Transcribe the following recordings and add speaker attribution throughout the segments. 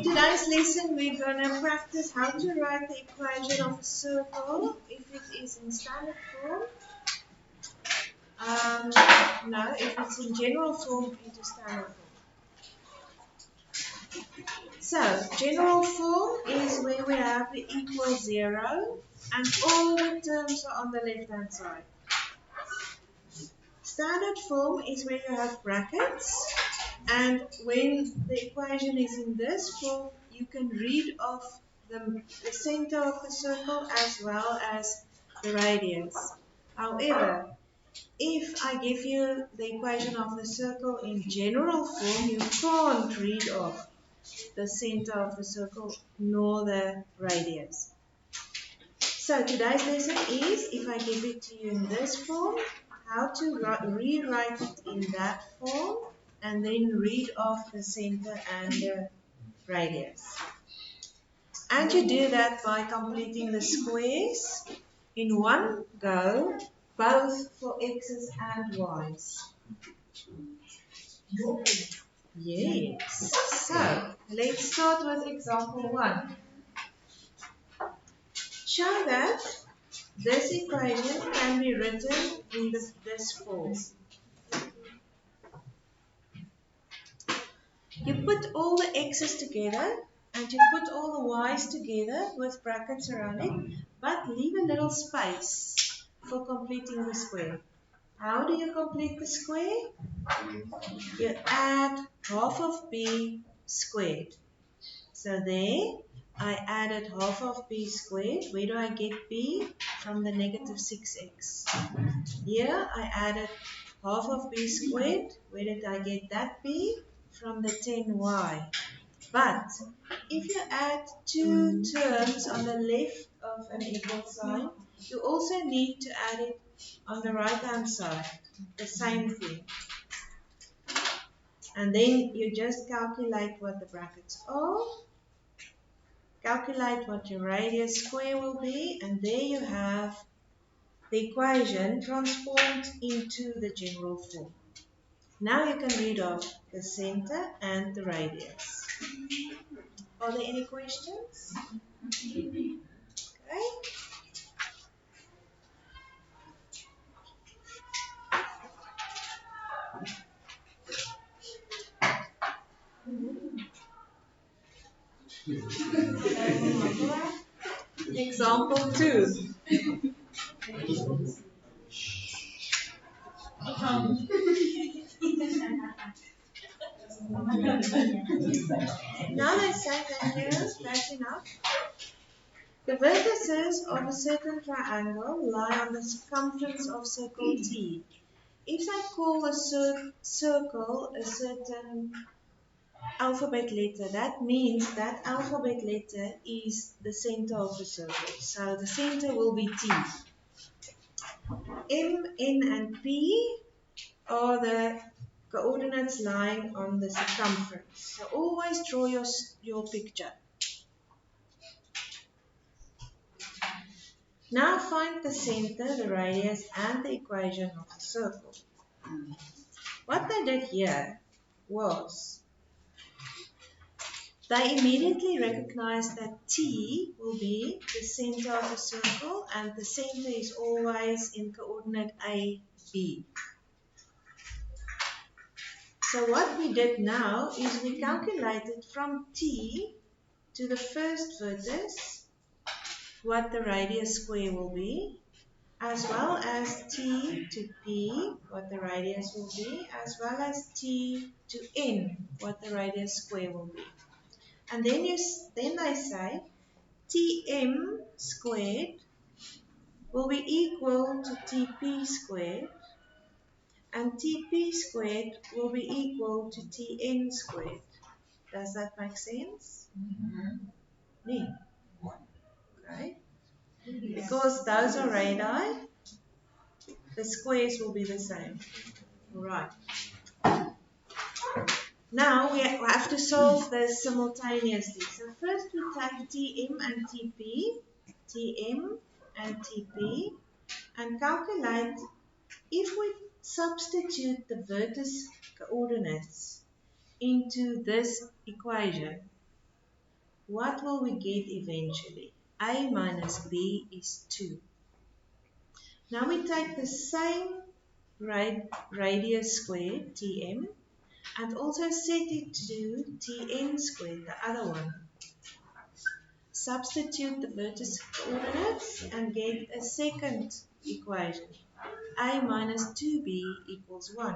Speaker 1: today's lesson we're going to practice how to write the equation of a circle if it is in standard form. No, if it's in general form into standard form. So, general form is where we have the equal 0 and all the terms are on the left hand side. Standard form is where you have brackets, and when the equation is in this form, you can read off the center of the circle as well as the radius. However, if I give you the equation of the circle in general form, you can't read off the center of the circle nor the radius. So today's lesson is, if I give it to you in this form, how to rewrite it in that form and then read off the center and the radius. And you do that by completing the squares in one go, both for x's and y's. Yes. So, let's start with example 1. Show that this equation can be written in this form. You put all the x's together and you put all the y's together with brackets around it, but leave a little space for completing the square. How do you complete the square? You add half of b squared. So there, I added half of b squared. Where do I get b? From the negative 6x. Here, I added half of b squared. Where did I get that b? From the 10y. But if you add two terms on the left of an equal sign, you also need to add it on the right hand side, the same thing. And then you just calculate what the brackets are, calculate what your radius square will be, and there you have the equation transformed into the general form. Now you can read off the center and the radius. Are there any questions? Okay. Example 2. Now they say that here, that's enough. The vertices of a certain triangle lie on the circumference of circle T. If I call a circle a certain alphabet letter, that means that alphabet letter is the center of the circle. So the center will be T. M, N, and P are the coordinates lying on the circumference. So always draw your picture. Now find the center, the radius, and the equation of the circle. What they did here was they immediately recognized that T will be the center of the circle, and the center is always in coordinate A, B. So what we did now is we calculated from T to the first vertex what the radius square will be, as well as T to P, what the radius will be, as well as T to N, what the radius square will be. And then they say Tm squared will be equal to Tp squared, and Tp squared will be equal to Tn squared. Does that make sense? Nee. Okay. Because those are radii, the squares will be the same. Alright. Now we have to solve this simultaneously. So first we take Tm and Tp, Tm and Tp, and calculate if we substitute the vertex coordinates into this equation. what will we get eventually? A minus B is 2. Now we take the same radius squared, Tm, and also set it to Tn squared, the other one. Substitute the vertex coordinates and get a second equation. A minus 2b equals 1.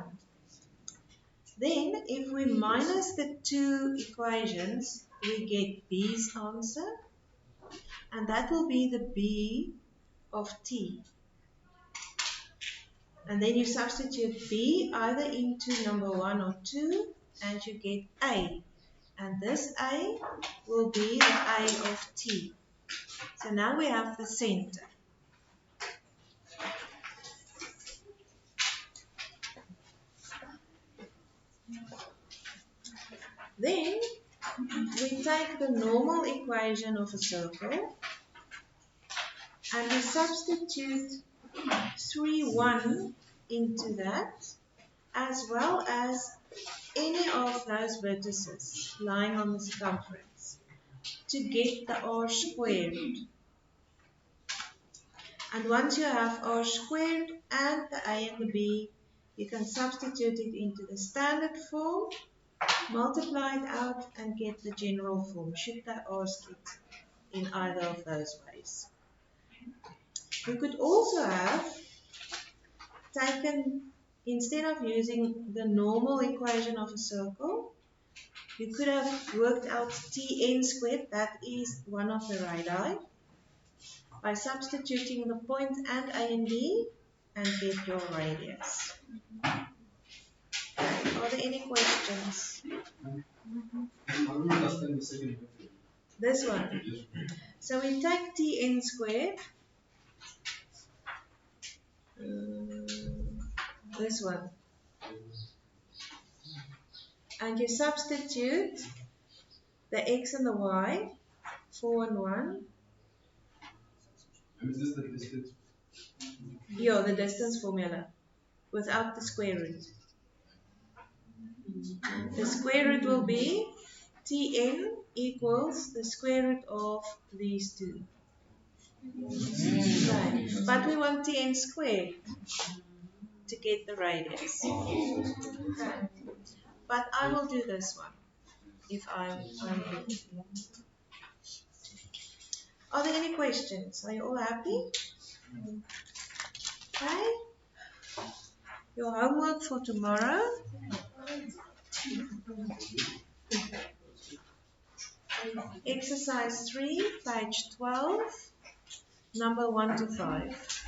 Speaker 1: Then, if we minus the two equations, we get b's answer, and that will be the b of t. And then you substitute b either into number 1 or 2, and you get a. And this a will be the a of t. So now we have the center. Then we take the normal equation of a circle and we substitute 3, 1 into that, as well as any of those vertices lying on the circumference to get the r squared. And once you have r squared and the a and the b, you can substitute it into the standard form, multiply it out and get the general form, should they ask it in either of those ways. You could also have taken, instead of using the normal equation of a circle, you could have worked out Tn squared, that is one of the radii, by substituting the point and A and B and get your radius. Are there any questions? This one. So we take Tn squared, this one, and you substitute the x and the y, 4 and 1.
Speaker 2: And is this the distance?
Speaker 1: Yeah, the distance formula, without the square root. The square root will be Tn equals the square root of these two. Right. But we want Tn squared to get the radius. Okay. But I will do this one if I'm good. Are there any questions? Are you all happy? Okay. Your homework for tomorrow. Exercise 3, page 12, number 1 to 5.